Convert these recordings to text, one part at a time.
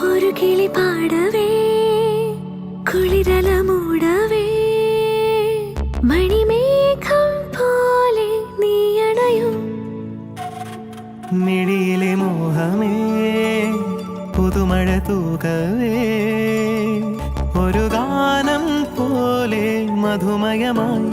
ഒരു കിളി പാടവേ കുളിരല മൂടവേ മണിമേഘം പോലെ നീ അണയും മിഴിയിലെ മോഹമേ പുതുമഴ തൂകവേ ഒരു ഗാനം പോലെ മധുമയമായി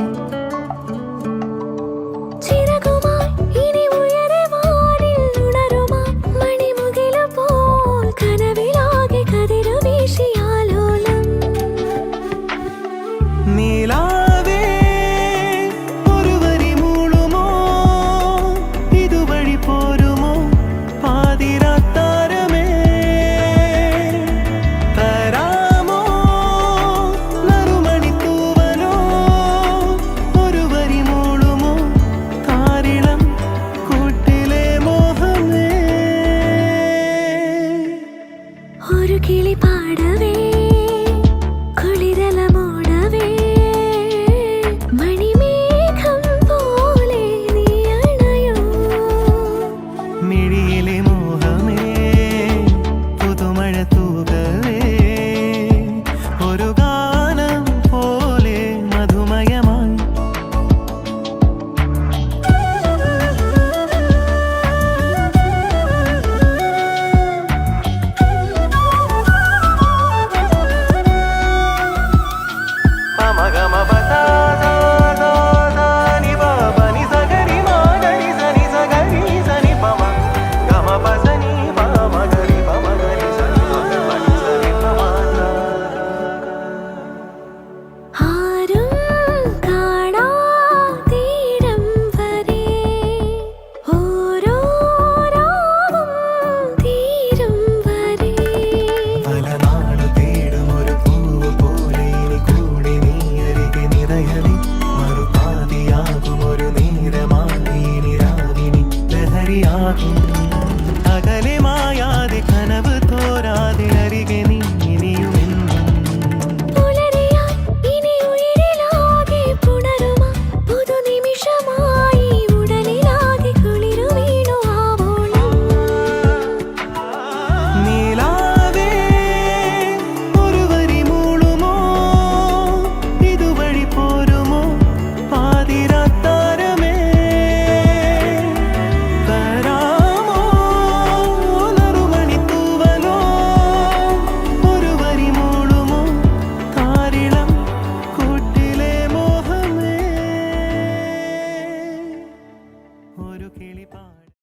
ഒരു കിളി പാടവേ കുളിരല മൂടവേ മണിമേഘം പോലെ നീ അണയും മിഴിയിലെ മോഹമേ പുതുമഴ തൂകവേ ഒരു ഗാനം പോലെ മധുമയമായി അകലെ മായാതെ കനവ് തോരാതെ അരികെ നീ ഒരു കിളി